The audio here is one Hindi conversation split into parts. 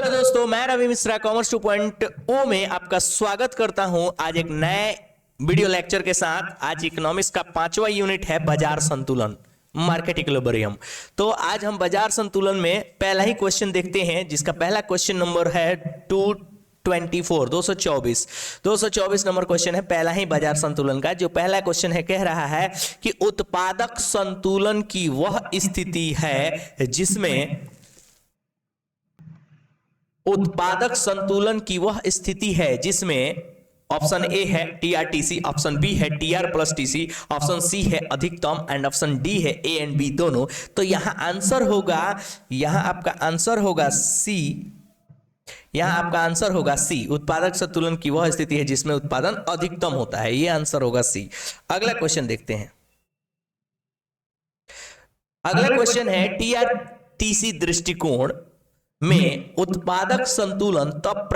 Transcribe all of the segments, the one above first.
हेलो दोस्तों, मैं रवि मिश्रा कॉमर्स 2.0 में आपका स्वागत करता हूं। आज एक नए वीडियो लेक्चर के साथ। आज इकोनॉमिक्स का 5वां यूनिट है बाजार संतुलन, मार्केट इक्विलिब्रियम। तो आज हम बाजार संतुलन में पहला ही क्वेश्चन देखते हैं, जिसका पहला क्वेश्चन नंबर है 224 नंबर क्वेश्चन है, पहला ही बाजार संतुलन का। जो पहला क्वेश्चन है कह रहा है कि उत्पादक संतुलन की वह स्थिति है जिसमें उत्पादक संतुलन की वह स्थिति है जिसमें ऑप्शन ए है टीआरटीसी, ऑप्शन बी है TR plus TC, option C है अधिकतम एंड ऑप्शन डी है ए एंड बी दोनों। तो यहां आंसर होगा, यहां आपका आंसर होगा सी। यहां आपका आंसर होगा सी। उत्पादक संतुलन की वह स्थिति है जिसमें उत्पादन अधिकतम होता है, यह आंसर होगा सी। अगला क्वेश्चन देखते हैं। अगला क्वेश्चन है टीआरटीसी दृष्टिकोण में उत्पादक संतुलन तब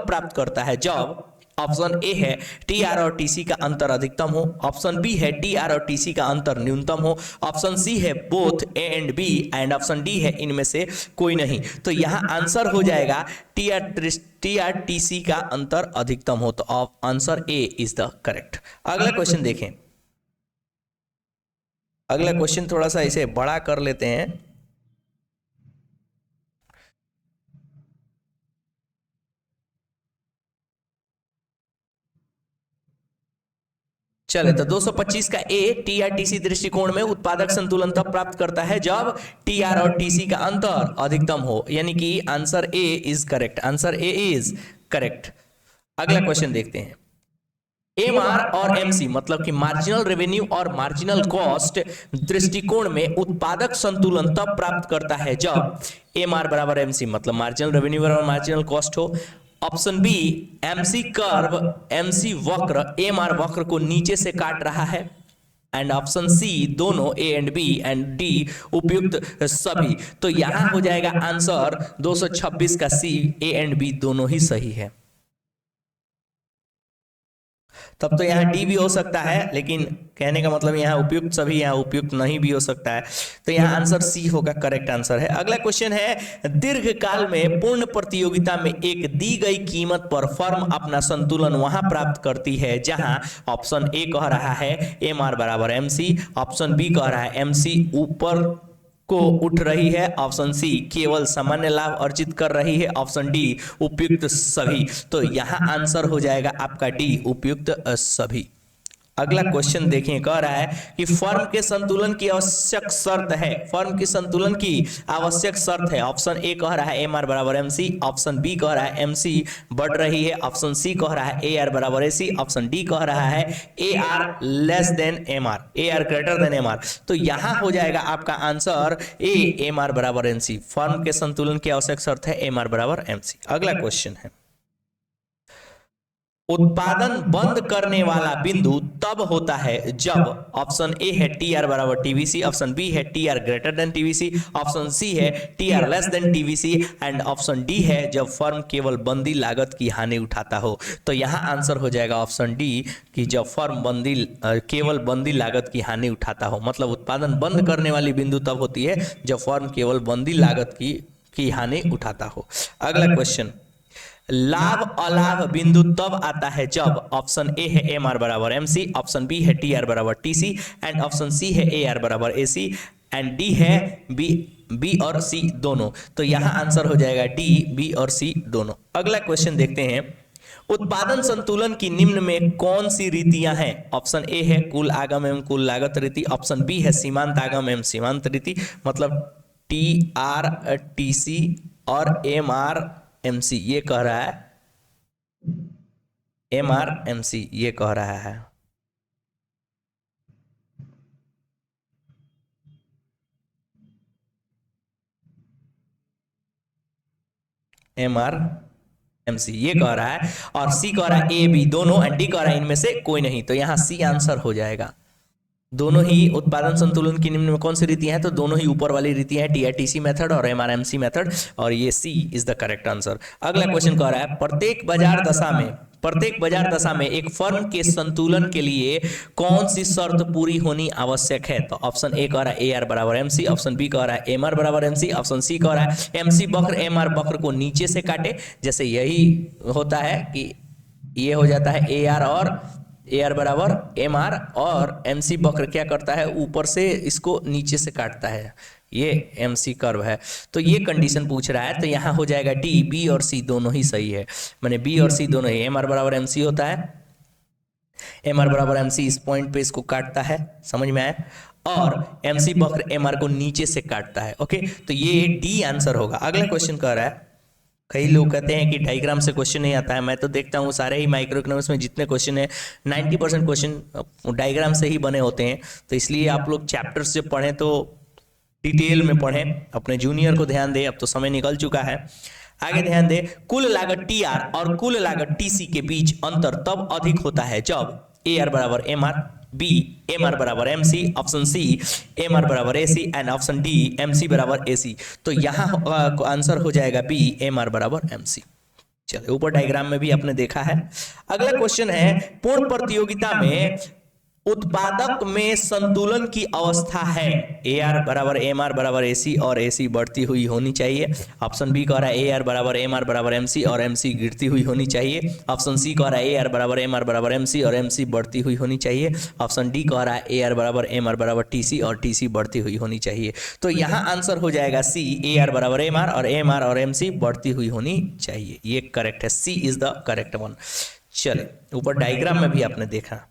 प्राप्त करता है जब ऑप्शन ए है टीआर और टीसी का अंतर अधिकतम हो, ऑप्शन बी है टीआर और टीसी का अंतर न्यूनतम हो, ऑप्शन सी है both A and B and option D है इनमें से कोई नहीं। तो यहां आंसर हो जाएगा टीआर टीसी का अंतर अधिकतम हो। तो answer A is the correct. अगला क्वेश्चन देखें। अगला क्वेश्चन थोड़ा सा इसे बड़ा कर लेते हैं। चले तो 225 का ए, टीआरटीसी दृष्टिकोण में उत्पादक संतुलन तब प्राप्त करता है जब टीआर और टीसी का अंतर अधिकतम हो, यानी कि answer A is correct. Answer A is correct. अगला क्वेश्चन देखते हैं। एमआर और एमसी मतलब कि मार्जिनल रेवेन्यू और मार्जिनल कॉस्ट दृष्टिकोण में उत्पादक संतुलन तब प्राप्त करता है जब एमआर बराबर एमसी मतलब मार्जिनल रेवेन्यू बराबर मार्जिनल कॉस्ट हो, option B MC curve, MC वक्र एमआर वक्र को नीचे से काट रहा है, एंड ऑप्शन सी दोनों A and B and D उपयुक्त सभी। तो यहां हो जाएगा आंसर 226 का सी, ए एंड बी दोनों ही सही है। तब तो यहाँ डी भी हो सकता है, लेकिन कहने का मतलब यहाँ उपयुक्त सभी, यहाँ उपयुक्त नहीं भी हो सकता है। तो यहाँ आंसर सी होगा, करेक्ट आंसर है। अगला क्वेश्चन है दीर्घकाल में पूर्ण प्रतियोगिता में एक दी गई कीमत पर फर्म अपना संतुलन वहां प्राप्त करती है जहां ऑप्शन ए कह रहा है एम आर बराबर एम सी, ऑप्शन बी कह रहा है एम सी ऊपर को उठ रही है, ऑप्शन सी केवल सामान्य लाभ अर्जित कर रही है, ऑप्शन डी उपयुक्त सभी। तो यहां आंसर हो जाएगा आपका डी उपयुक्त सभी। अगला क्वेश्चन देखें, कह रहा है कि फर्म के संतुलन की आवश्यक शर्त है, फर्म की संतुलन की आवश्यक शर्त है। ऑप्शन ए कह रहा है एम आर बराबर एम सी, ऑप्शन बी कह रहा है एम सी बढ़ रही है, ऑप्शन सी कह रहा है ए आर बराबर ए सी, ऑप्शन डी कह रहा है A R less than M R, A R greater than M R. तो यहां हो जाएगा आपका आंसर ए एम आर बराबर एम सी। फर्म के संतुलन की आवश्यक शर्त है एम आर बराबर एम सी। अगला क्वेश्चन है उत्पादन बंद करने वाला बिंदु तब होता है जब ऑप्शन ए है टी आर बराबर टीवीसी, ऑप्शन बी है T R greater than TVC, option C है T R less than TVC and option D है जब फर्म केवल बंदी लागत की हानि उठाता हो। तो यहां आंसर हो जाएगा ऑप्शन डी कि जब फर्म केवल बंदी लागत की हानि उठाता हो। मतलब उत्पादन बंद करने वाली बिंदु तब होती है जब फर्म केवल बंदी लागत की हानि उठाता हो। अगला क्वेश्चन, लाभ अलाभ बिंदु तब आता है जब ऑप्शन ए है एम आर बराबर एम सी, ऑप्शन बी है टी आर बराबर T C and option C है ए आर बराबर ए सी एंड डी है बी और सी दोनों। तो यहां आंसर हो जाएगा डी बी और सी दोनों। अगला क्वेश्चन देखते हैं। उत्पादन संतुलन की निम्न में कौन सी रीतियां हैं? ऑप्शन ए है कुल आगम एवं कुल लागत रीति, ऑप्शन बी है सीमांत आगम एवं सीमांत रीति मतलब टी आर टी सी और एम आर एम सी ये कह रहा है, एम आर एम सी ये कह रहा है। एम आर एम सी ये कह रहा है और सी कह रहा है ए बी दोनों एंड डी कह रहा है इनमें से कोई नहीं। तो यहां सी आंसर हो जाएगा। दोनों ही उत्पादन संतुलन की निम्न में कौन सी रीतियां हैं? तो दोनों ही ऊपर वाली रीतियां हैं, टीआरटीसी मेथड और एमआरएमसी मेथड, और ये सी इज द करेक्ट आंसर। अगला क्वेश्चन कह रहा है प्रत्येक बाजार दशा में प्रत्येक बाजार दशा में एक फर्म के संतुलन के लिए कौन सी शर्त पूरी होनी आवश्यक है? तो ऑप्शन ए कह रहा है ए आर बराबर एम सी, ऑप्शन बी कह रहा है एम आर बराबर एम सी, ऑप्शन सी कह रहा है एम सी वक्र एम आर वक्र को नीचे से काटे। जैसे यही होता है कि ये हो जाता है ए आर और ए आर बराबर एम आर, और एम सी वक्र क्या करता है, ऊपर से इसको नीचे से काटता है, ये एम सी कर्व है। तो ये कंडीशन पूछ रहा है, तो यहाँ हो जाएगा डी, बी और सी दोनों ही सही है, मैंने बी और सी दोनों ही। एम आर बराबर एम सी होता है, एम आर बराबर एम सी इस पॉइंट पे इसको काटता है, समझ में आया, और एम सी वक्र एम आर को नीचे से काटता है। ओके, तो ये डी आंसर होगा। अगला क्वेश्चन कह रहा है, कई लोग कहते हैं कि डायग्राम से क्वेश्चन नहीं आता है, मैं तो देखता हूँ सारे ही माइक्रो इकोनॉमिक्स में जितने क्वेश्चन है 90% क्वेश्चन डायग्राम से ही बने होते हैं। तो इसलिए आप लोग चैप्टर्स जब पढ़ें तो डिटेल में पढ़ें, अपने जूनियर को ध्यान दें, अब तो समय निकल चुका है। आगे ध्यान दें, कुल लागत टी आर और कुल लागत टी सी के बीच अंतर तब अधिक होता है जब ए आर बराबर M R, B M R बराबर M C, option C M R बराबर A C and option D M C बराबर ए सी। तो यहाँ आंसर हो जाएगा बी एम आर बराबर एम सी। चलिए, ऊपर डायग्राम में भी आपने देखा है। अगला क्वेश्चन है, पूर्ण प्रतियोगिता में उत्पादक में संतुलन की अवस्था है, ए आर बराबर एम आर बराबर ए सी और ए सी बढ़ती हुई होनी चाहिए। ऑप्शन बी कह रहा है ए आर बराबर एम आर बराबर एम सी और एम सी गिरती हुई होनी चाहिए। ऑप्शन सी कह रहा है ए आर बराबर एम आर बराबर एम सी और एम सी बढ़ती हुई होनी चाहिए। ऑप्शन डी कह रहा है ए आर बराबर एम आर बराबर टी सी और टी सी बढ़ती हुई होनी चाहिए। तो यहाँ आंसर हो जाएगा सी, ए आर बराबर एम आर और एम सी बढ़ती हुई होनी चाहिए। ये करेक्ट है, सी इज द करेक्ट वन। चले, ऊपर डायग्राम में भी आपने देखा।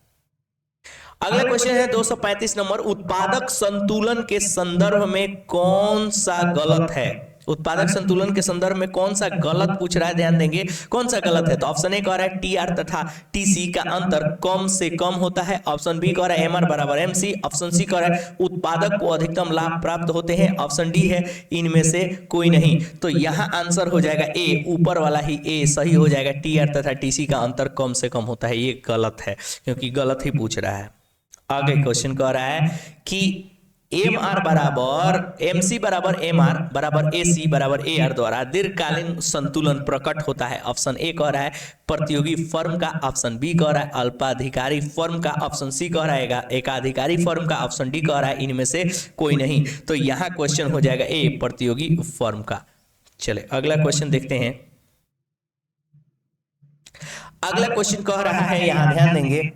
अगला क्वेश्चन है 235 नंबर, उत्पादक संतुलन के संदर्भ में कौन सा गलत है? उत्पादक संतुलन के संदर्भ में कौन सा गलत पूछ रहा है, ध्यान देंगे कौन सा गलत है। तो ऑप्शन ए कह रहा है टी आर तथा टी सी का अंतर कम से कम होता है। ऑप्शन बी कह रहा है एम आर बराबर एम सी। ऑप्शन सी कह रहा है उत्पादक को अधिकतम लाभ प्राप्त होते हैं। ऑप्शन डी है इनमें से कोई नहीं। तो यहाँ आंसर हो जाएगा ए, ऊपर वाला ही ए सही हो जाएगा, टी आर तथा टी सी का अंतर कम से कम होता है। ये गलत है क्योंकि गलत ही पूछ रहा है। आगे क्वेश्चन कह रहा है कि एम आर बराबर एम सी बराबर एम आर बराबर ए सी बराबर ए आर द्वारा दीर्घकालीन संतुलन प्रकट होता है। ऑप्शन ए कह रहा है प्रतियोगी फर्म का, ऑप्शन बी कह रहा है अल्पाधिकारी फर्म का, ऑप्शन सी कह रहा है एकाधिकारी फर्म का, ऑप्शन डी कह रहा है इनमें से कोई नहीं। तो यहाँ क्वेश्चन हो जाएगा ए, प्रतियोगी फर्म का। चले, अगला क्वेश्चन देखते हैं। अगला क्वेश्चन कह रहा है, यहां ध्यान देंगे,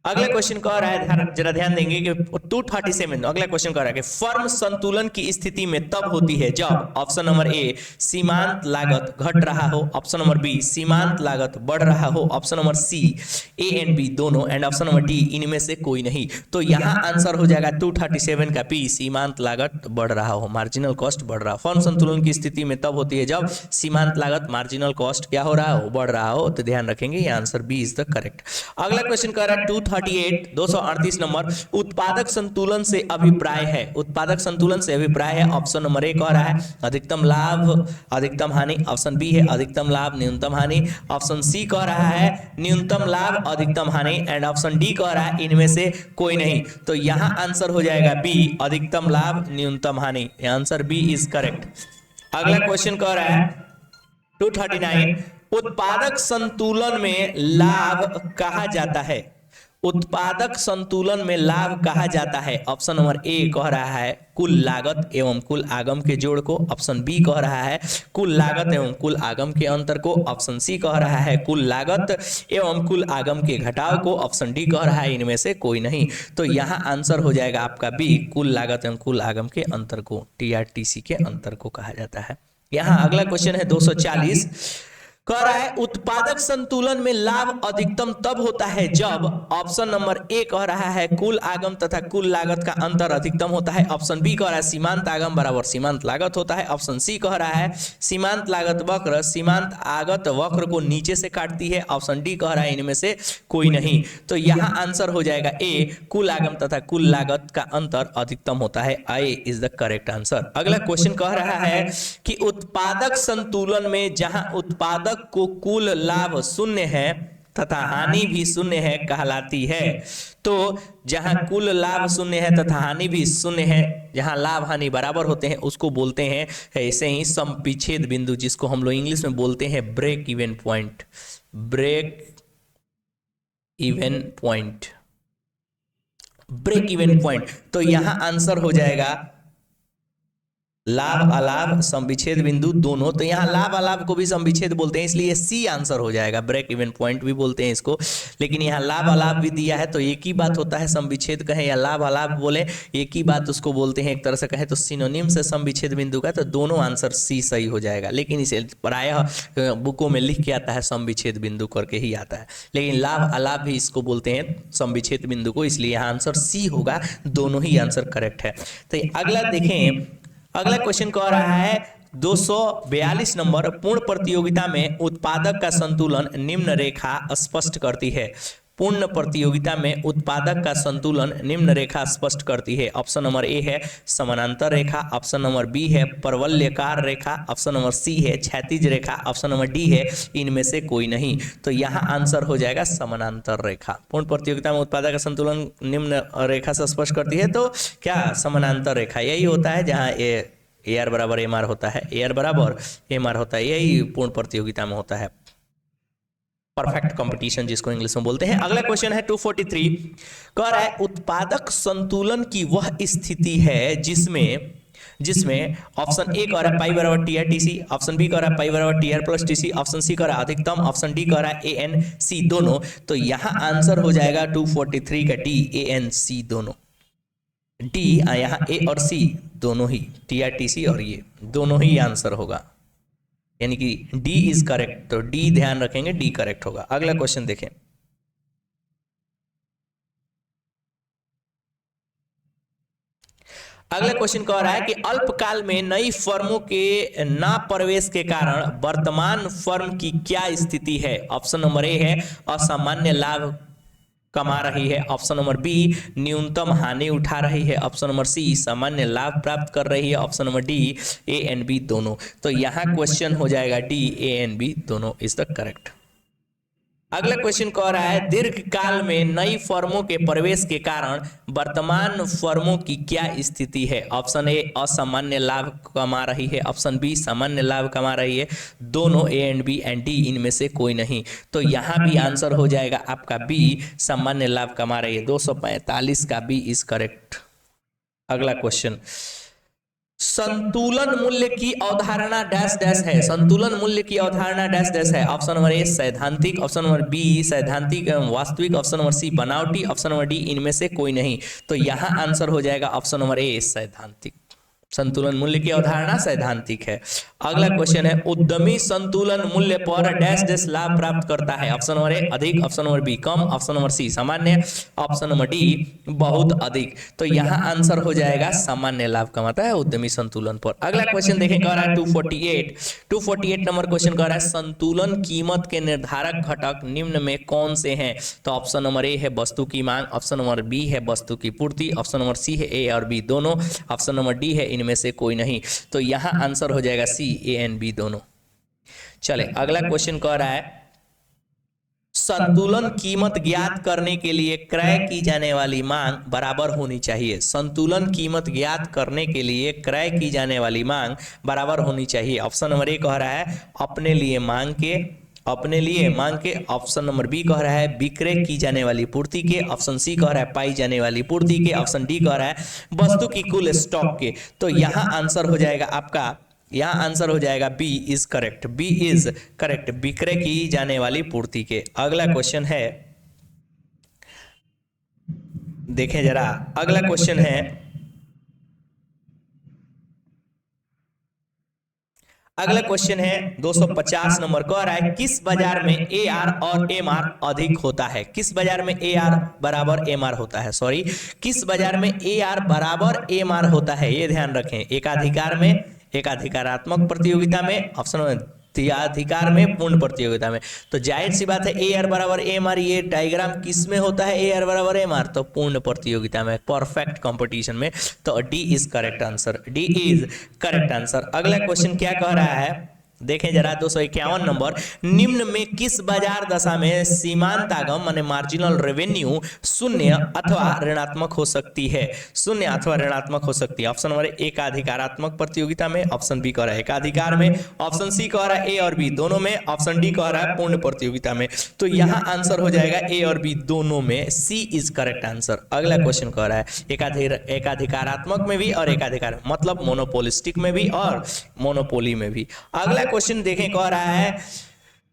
अगला क्वेश्चन कह रहा है, जरा ध्यान देंगे कि 237 अगला क्वेश्चन कह रहा है कि फर्म संतुलन की स्थिति में तब होती है जब ऑप्शन नंबर ए सीमांत लागत घट रहा हो, ऑप्शन नंबर बी सीमांत लागत बढ़ रहा हो, option number C A and B दोनों, एंड ऑप्शन नंबर डी इनमें से कोई नहीं। तो यहाँ आंसर हो जाएगा 237 का बी, सीमांत लागत बढ़ रहा हो, मार्जिनल कॉस्ट बढ़ रहा हो। फर्म संतुलन की स्थिति में तब होती है जब सीमांत लागत मार्जिनल कॉस्ट क्या हो रहा हो, बढ़ रहा हो। तो ध्यान रखेंगे ये answer B is the correct. अगला क्वेश्चन कह रहा है 238 नंबर, उत्पादक संतुलन से अभिप्राय है। उत्पादक संतुलन से अभिप्राय है, ऑप्शन नंबर ए कह रहा है अधिकतम लाभ अधिकतम हानि, ऑप्शन बी है अधिकतम लाभ न्यूनतम हानि, ऑप्शन सी कह रहा है न्यूनतम लाभ अधिकतम हानि, एंड ऑप्शन डी कह रहा है इनमें से कोई नहीं। तो यहां आंसर हो जाएगा बी, अधिकतम लाभ न्यूनतम हानि। Answer B is correct. अगला क्वेश्चन कह रहा है 239, उत्पादक संतुलन में लाभ कहा जाता है। उत्पादक संतुलन में लाभ कहा जाता है। ऑप्शन नंबर ए कह रहा है कुल लागत एवं कुल आगम के जोड़ को, ऑप्शन बी कह रहा है कुल लागत एवं कुल आगम के अंतर को, ऑप्शन सी कह रहा है कुल लागत एवं कुल आगम के घटाव को, ऑप्शन डी कह रहा है इनमें से कोई नहीं। तो यहाँ आंसर हो जाएगा आपका बी, कुल लागत एवं कुल आगम के अंतर को, टीआरटीसी के अंतर को कहा जाता है। यहाँ अगला क्वेश्चन है 240, कह रहा है उत्पादक संतुलन में लाभ अधिकतम तब होता है जब, ऑप्शन नंबर ए कह रहा है कुल आगम तथा कुल लागत का अंतर अधिकतम होता है, ऑप्शन बी कह रहा है सीमांत आगम बराबर सीमांत लागत होता है, ऑप्शन सी कह रहा है सीमांत लागत वक्र सीमांत आगत वक्र को नीचे से काटती है, ऑप्शन डी कह रहा है इनमें से कोई नहीं। तो यहाँ आंसर हो जाएगा ए, कुल आगम तथा कुल लागत का अंतर अधिकतम होता है। ए इज द करेक्ट आंसर। अगला क्वेश्चन कह रहा है कि उत्पादक संतुलन में जहां उत्पादक को कुल लाभ शून्य है तथा हानि भी शून्य है कहलाती है। तो जहां कुल लाभ शून्य है तथा हानि भी शून्य है, जहां लाभ हानि बराबर होते हैं, उसको बोलते हैं ऐसे ही समविच्छेद बिंदु, जिसको हम लोग इंग्लिश में बोलते हैं break even point. Break even point, break even point. तो यहां आंसर हो जाएगा लाभ अलाभ समविच्छेद बिंदु दोनों। तो यहाँ लाभ अलाभ को भी समविच्छेद बोलते हैं, इसलिए सी आंसर हो जाएगा। ब्रेक इवन पॉइंट भी बोलते हैं इसको, लेकिन यहाँ लाभ अलाभ भी दिया है तो एक ही बात होता है, समविच्छेद कहें या लाभ अलाभ बोले एक ही बात उसको बोलते हैं। एक तरह से कहें तो सिनोनिम से समविच्छेद बिंदु का, तो दोनों आंसर सी सही हो जाएगा। लेकिन इसे प्रायः बुकों में लिख के आता है समविच्छेद बिंदु करके ही आता है, लेकिन लाभ अलाभ भी इसको बोलते हैं समविच्छेद बिंदु को, इसलिए यहाँ आंसर सी होगा। दोनों ही आंसर करेक्ट है। तो अगला देखें, अगला क्वेश्चन कह रहा है 242 नंबर, पूर्ण प्रतियोगिता में उत्पादक का संतुलन निम्न रेखा स्पष्ट करती है। पूर्ण प्रतियोगिता में उत्पादक का संतुलन निम्न रेखा स्पष्ट करती है। ऑप्शन नंबर ए है समानांतर रेखा, ऑप्शन नंबर बी है परवलयाकार रेखा, ऑप्शन नंबर सी है क्षैतिज रेखा, ऑप्शन नंबर डी है इनमें से कोई नहीं। तो यहाँ आंसर हो जाएगा समानांतर रेखा। पूर्ण प्रतियोगिता में उत्पादक का संतुलन निम्न रेखा से स्पष्ट करती है, तो क्या समानांतर रेखा यही होता है जहाँ ए आर बराबर एम आर होता है, ए आर बराबर एम आर होता है, यही पूर्ण प्रतियोगिता में होता है, परफेक्ट कंपटीशन जिसको इंग्लिश में बोलते हैं। अगला क्वेश्चन है 243, कह रहा है उत्पादक संतुलन की वह स्थिति है जिसमें ऑप्शन ए कह रहा है पाई बराबर T R T C, option B कह रहा है पाई बराबर T R plus T C, option C कह रहा है अधिकतम, ऑप्शन डी कह रहा है ए एन सी दोनों। तो यहाँ आंसर हो जाएगा 243 का डी, ए एन सी दोनों। डी यहाँ ए और सी दोनों ही, टी आर टी सी और ये दोनों ही आंसर होगा, यानी कि डी इज करेक्ट। तो डी ध्यान रखेंगे, डी करेक्ट होगा। अगला क्वेश्चन देखें, अगला क्वेश्चन कह रहा है कि अल्पकाल में नई फर्मों के ना प्रवेश के कारण वर्तमान फर्म की क्या स्थिति है। ऑप्शन नंबर ए है असामान्य लाभ कमा रही है, ऑप्शन नंबर बी न्यूनतम हानि उठा रही है, ऑप्शन नंबर सी सामान्य लाभ प्राप्त कर रही है, option number D A and B दोनों। तो यहाँ क्वेश्चन हो जाएगा डी, ए एंड बी दोनों इज द करेक्ट। अगला क्वेश्चन कह रहा है दीर्घकाल में नई फर्मों के प्रवेश के कारण वर्तमान फर्मों की क्या स्थिति है। ऑप्शन ए असामान्य लाभ कमा रही है, ऑप्शन बी सामान्य लाभ कमा रही है, दोनों A and B and D इनमें से कोई नहीं। तो यहाँ भी आंसर हो जाएगा आपका बी, सामान्य लाभ कमा रही है। 245 का बी इज करेक्ट। अगला क्वेश्चन, संतुलन मूल्य की अवधारणा डैश डैश है। संतुलन मूल्य की अवधारणा डैश डैश है। ऑप्शन नंबर ए सैद्धांतिक, ऑप्शन नंबर बी सैद्धांतिक एवं वास्तविक, ऑप्शन नंबर सी बनावटी, ऑप्शन नंबर डी इनमें से कोई नहीं। तो यहाँ आंसर हो जाएगा ऑप्शन नंबर ए सैद्धांतिक। संतुलन मूल्य की अवधारणा सैद्धांतिक है। अगला क्वेश्चन है उद्यमी संतुलन मूल्य पर डैश डैश लाभ प्राप्त करता है। ऑप्शन नंबर ए अधिक, ऑप्शन नंबर बी कम, ऑप्शन नंबर सी सामान्य, ऑप्शन नंबर डी बहुत अधिक। तो यहाँ आंसर हो जाएगा सामान्य लाभ कमाता है उद्यमी संतुलन पर। अगला क्वेश्चन देखें, कह रहा है 248 नंबर क्वेश्चन कह रहा है संतुलन कीमत के निर्धारक घटक निम्न में कौन से हैं। तो ऑप्शन नंबर ए है वस्तु की मांग, ऑप्शन नंबर बी है वस्तु की पूर्ति, ऑप्शन नंबर सी है ए और बी दोनों, ऑप्शन नंबर डी है इनमें से कोई नहीं। तो यहां आंसर हो जाएगा सी, ए एंड बी दोनों। चले अगला क्वेश्चन कह रहा है संतुलन कीमत ज्ञात करने के लिए क्रय की जाने वाली मांग बराबर होनी चाहिए। संतुलन कीमत ज्ञात करने के लिए क्रय की जाने वाली मांग बराबर होनी चाहिए। ऑप्शन नंबर ए कह रहा है अपने लिए मांग के, ऑप्शन नंबर बी कह रहा है विक्रय की जाने वाली पूर्ति के, ऑप्शन सी कह रहा है पाई जाने वाली पूर्ति के, ऑप्शन डी कह रहा है वस्तु की कुल स्टॉक के। तो यहाँ आंसर हो जाएगा आपका, यहाँ आंसर हो जाएगा B is correct, B is correct, विक्रय की जाने वाली पूर्ति के। अगला क्वेश्चन है, देखें जरा, अगला क्वेश्चन है, अगला क्वेश्चन है 250 नंबर कह रहा है किस बाजार में ए आर और एम आर अधिक होता है। किस बाजार में ए आर बराबर एम आर होता है, सॉरी किस बाजार में ए आर बराबर एम आर होता है, ये ध्यान रखें। एकाधिकार में, एकाधिकारात्मक प्रतियोगिता में, ऑप्शन अधिकार में, पूर्ण प्रतियोगिता में। तो जाहिर सी बात है ए आर बराबर एम आर, ये डायग्राम किस में होता है ए आर बराबर एम आर, तो पूर्ण प्रतियोगिता में, परफेक्ट कंपटीशन में। तो D is correct answer, D is correct answer. अगला क्वेश्चन क्या कह रहा है, देखें जरा 251 नंबर, निम्न में किस बाजार दशा में सीमांतागम माने मार्जिनल रेवेन्यू शून्य अथवा ऋणात्मक हो सकती है? शून्य अथवा ऋणात्मक हो सकती है। ऑप्शन नंबर एकाधिकारात्मक प्रतियोगिता में, ऑप्शन बी कह रहा है एकाधिकार में, ऑप्शन सी कह रहा है ए और बी दोनों में, ऑप्शन डी कह रहा है पूर्ण प्रतियोगिता में। तो यहाँ आंसर हो जाएगा ए और बी दोनों में, सी इज करेक्ट आंसर। अगला क्वेश्चन कह रहा है एकाधिकारात्मक में भी और एकाधिकार मतलब मोनोपोलिस्टिक में भी और मोनोपोली में भी। अगला क्वेश्चन देखें, कह रहा है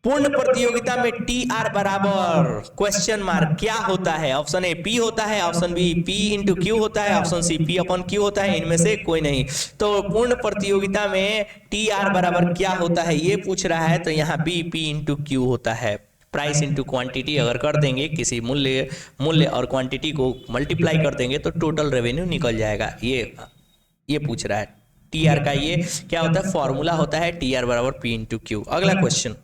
पूर्ण प्रतियोगिता में टी आर बराबर क्वेश्चन मार्क क्या होता है? ऑप्शन ए पी होता है, option B P into Q होता है, option C P upon Q होता है, इनमें से कोई नहीं। तो पूर्ण प्रतियोगिता में टी आर बराबर क्या होता है ये पूछ रहा है, तो यहाँ बी पी इंटू क्यू होता है। प्राइस इंटू क्वांटिटी अगर कर देंगे, किसी मूल्य और क्वांटिटी को मल्टीप्लाई कर देंगे तो टोटल रेवेन्यू निकल जाएगा। ये पूछ रहा है टी आर का, ये क्या होता है? फॉर्मूला होता है टी आर बराबर पी इंटू क्यू। अगला क्वेश्चन,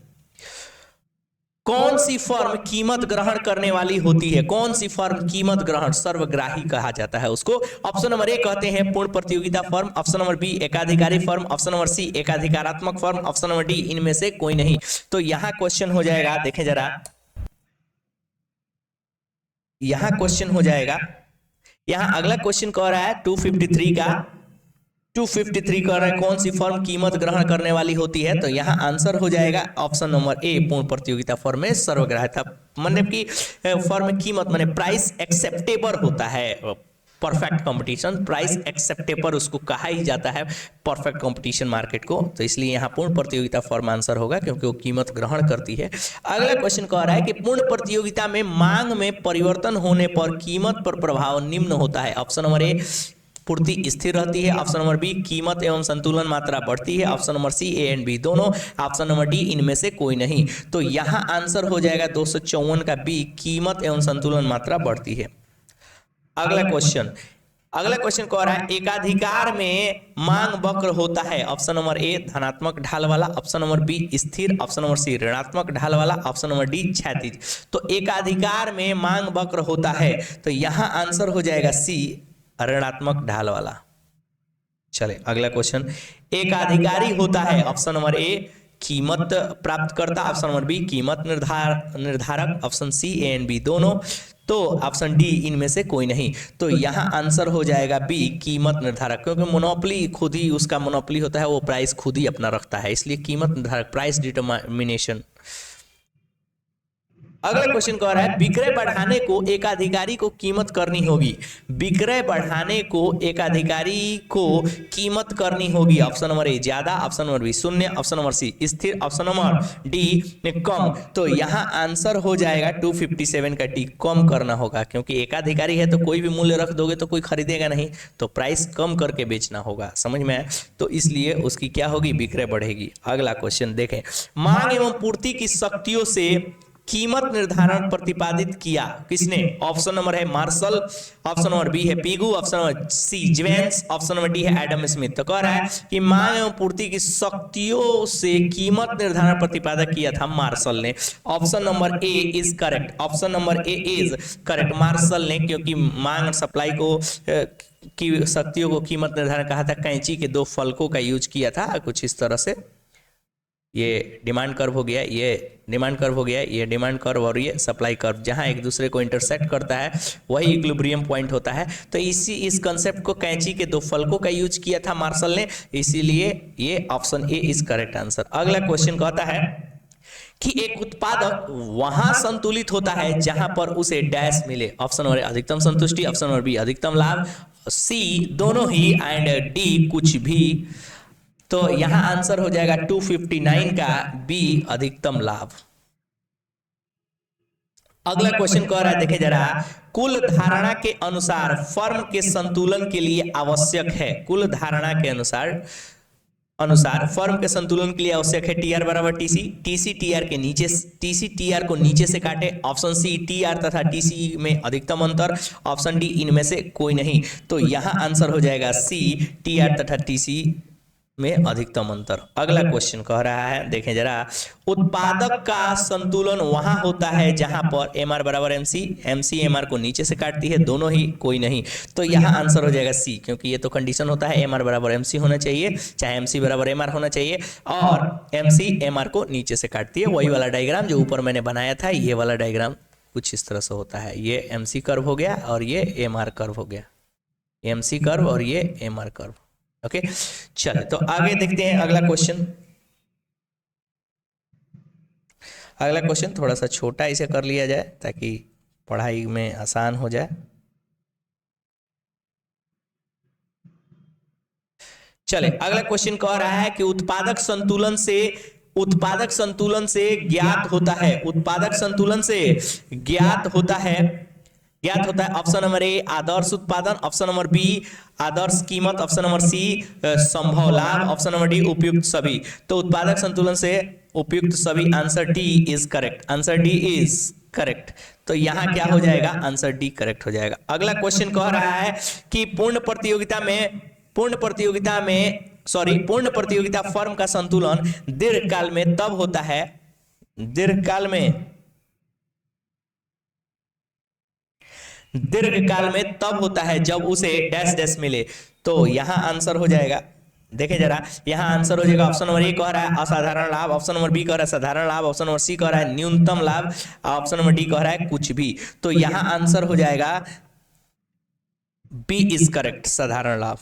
कौन सी फर्म कीमत ग्रहण करने वाली होती है? कौन सी फर्म कीमत ग्रहण सर्वग्राही कहा जाता है उसको? ऑप्शन नंबर ए कहते हैं पूर्ण प्रतियोगिता फर्म, ऑप्शन नंबर बी एकाधिकारी फर्म, ऑप्शन नंबर सी एकाधिकारात्मक फर्म, ऑप्शन नंबर डी इनमें से कोई नहीं। तो यहां क्वेश्चन हो जाएगा, देखें जरा, यहां क्वेश्चन हो जाएगा, यहां अगला क्वेश्चन कह रहा है 253 का 253 कर रहा है कौन सी फर्म कीमत ग्रहण करने वाली होती है? तो यहाँ आंसर हो जाएगा ऑप्शन नंबर ए पूर्ण प्रतियोगिता फर्म में सर्वग्राह्यता, मतलब कि फर्म कीमत माने प्राइस एक्सेप्टेबल होता है। परफेक्ट कंपटीशन, प्राइस एक्सेप्टेबल उसको कहा ही जाता है परफेक्ट कंपटीशन मार्केट को। तो इसलिए यहाँ पूर्ण प्रतियोगिता फर्म आंसर होगा क्योंकि वो कीमत ग्रहण करती है। अगला क्वेश्चन कह रहा है कि पूर्ण प्रतियोगिता में मांग में परिवर्तन होने पर कीमत पर प्रभाव निम्न होता है। ऑप्शन नंबर ए पूर्ति स्थिर रहती है, ऑप्शन नंबर बी कीमत एवं संतुलन मात्रा बढ़ती है, option number C A and B दोनों, ऑप्शन नंबर डी इनमें से कोई नहीं। तो यहाँ आंसर हो जाएगा 254 का बी कीमत एवं संतुलन मात्रा बढ़ती है। अगला क्वेश्चन कह रहा है एकाधिकार में मांग वक्र होता है। ऑप्शन नंबर ए धनात्मक ढाल वाला, ऑप्शन नंबर बी स्थिर, ऑप्शन नंबर सी ऋणात्मक ढाल वाला, ऑप्शन नंबर डी क्षैतिज। तो एकाधिकार में मांग वक्र होता है, तो यहाँ आंसर हो जाएगा सी ऋणात्मक ढाल वाला। चले अगला क्वेश्चन, एकाधिकारी होता है। ऑप्शन नंबर ए कीमत प्राप्त करता, ऑप्शन नंबर बी कीमत निर्धारक, option C A and B दोनों, तो ऑप्शन डी इनमें से कोई नहीं। तो यहाँ आंसर हो जाएगा बी कीमत निर्धारक, क्योंकि मोनोपोली खुद ही उसका मोनोपोली होता है, वो प्राइस खुद ही अपना रखता है, इसलिए कीमत निर्धारक प्राइस डिटरमिनेशन। अगला क्वेश्चन कह रहा है विक्रय बढ़ाने को एकाधिकारी को कीमत करनी होगी। विक्रय बढ़ाने को एकाधिकारी को कीमत करनी होगी। ऑप्शन नंबर ए ज्यादा, ऑप्शन नंबर बी शून्य, ऑप्शन नंबर सी स्थिर, ऑप्शन नंबर डी कम। तो यहाँ आंसर हो जाएगा 257 का डी कम करना होगा, क्योंकि एकाधिकारी है तो कोई भी मूल्य रख दोगे तो कोई खरीदेगा नहीं, तो प्राइस कम करके बेचना होगा, समझ में आया? तो इसलिए उसकी क्या होगी, विक्रय बढ़ेगी। अगला क्वेश्चन देखें, मांग एवं पूर्ति की शक्तियों से कीमत निर्धारण प्रतिपादित किया किसने? ऑप्शन नंबर है मार्शल, ऑप्शन नंबर बी है Pigou, option number C Jevons, option number D है एडम स्मिथ। तो कह रहा है कि मांग एवं पूर्ति की शक्तियों से कीमत निर्धारण प्रतिपादक किया था मार्शल ने। Option number A is correct, option number A is correct, Marshall ने, क्योंकि मांग सप्लाई को की शक्तियों को कीमत निर्धारण कहा था। कैंची के दो फलकों का यूज किया था कुछ इस तरह से, ये डिमांड कर्व हो गया, ये डिमांड कर्व हो गया, ये डिमांड कर्व और ये सप्लाई कर्व, जहां एक दूसरे को इंटरसेक्ट करता है वही इक्विलिब्रियम पॉइंट होता है। तो इस कंसेप्ट को कैंची के दो फलकों का यूज किया था मार्शल ने, इसीलिए ये option A is correct answer. अगला क्वेश्चन कहता है कि एक उत्पादक वहां संतुलित होता है जहां पर उसे डैश मिले। ऑप्शन नंबर अधिकतम संतुष्टि, ऑप्शन नंबर बी अधिकतम लाभ, सी दोनों ही एंड डी कुछ भी। तो यहां आंसर हो जाएगा 259 का बी अधिकतम लाभ। अगला क्वेश्चन कह रहा है, देखे जरा, कुल धारणा के अनुसार फर्म के संतुलन के लिए आवश्यक है। कुल धारणा के अनुसार फर्म के संतुलन के लिए आवश्यक है टीआर बराबर टीसी, टीसी टीआर के नीचे, टीसी टीआर को नीचे से काटे। ऑप्शन सी टीआर तथा टीसी में अधिकतम अंतर, ऑप्शन डी इनमें से कोई नहीं। तो यहां आंसर हो जाएगा सी टीआर तथा टीसी में अधिकतम अंतर। अगला क्वेश्चन कह रहा है, देखें जरा, उत्पादक का संतुलन वहां होता है जहां पर एम आर बराबर M C, M C M R को नीचे से काटती है, दोनों ही कोई नहीं, तो यहाँ आंसर हो जाएगा सी, क्योंकि ये तो कंडीशन होता है एम आर बराबर एम सी होना चाहिए, चाहे एम सी बराबर एम आर होना चाहिए, और एम सी एम आर को नीचे से काटती है। वही वाला डायग्राम जो ऊपर मैंने बनाया था, ये वाला डायग्राम कुछ इस तरह से होता है। ये एम सी कर्व हो गया और ये एम आर कर्व हो गया, एम सी कर्व और ये एम आर कर्व। ओके, चलिए तो आगे देखते हैं अगला क्वेश्चन। अगला क्वेश्चन थोड़ा सा छोटा इसे कर लिया जाए ताकि पढ़ाई में आसान हो जाए। चले, अगला क्वेश्चन कह रहा है कि उत्पादक संतुलन से ज्ञात होता है, उत्पादक संतुलन से ज्ञात होता है ऑप्शन नंबर ए आदर्श उत्पादन, ऑप्शन नंबर बी आदर्श कीमत, ऑप्शन नंबर सी संभव लाभ, ऑप्शन नंबर डी उपयुक्त सभी। तो उत्पादक संतुलन से उपयुक्त सभी, answer D is correct, answer D is correct. तो यहां क्या हो जाएगा, आंसर डी करेक्ट हो जाएगा। अगला क्वेश्चन कह रहा है कि पूर्ण प्रतियोगिता फर्म का संतुलन दीर्घकाल में तब होता है, दीर्घकाल में तब होता है जब उसे डैश डैश मिले। तो यहां आंसर हो जाएगा, देखें जरा, यहां आंसर हो जाएगा ऑप्शन नंबर ए कह रहा है असाधारण लाभ, ऑप्शन नंबर बी कह रहा है साधारण लाभ, ऑप्शन नंबर सी कह रहा है न्यूनतम लाभ, ऑप्शन नंबर डी कह रहा है कुछ भी। तो यहां आंसर हो जाएगा बी इज करेक्ट, साधारण लाभ।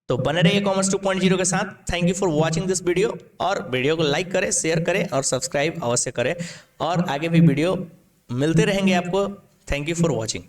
तो बने रहिए कॉमर्स 2.0 के साथ। Thank you for watching this video, और वीडियो को लाइक करें, शेयर करें और सब्सक्राइब अवश्य करें, और आगे भी वीडियो मिलते रहेंगे आपको। Thank you for watching.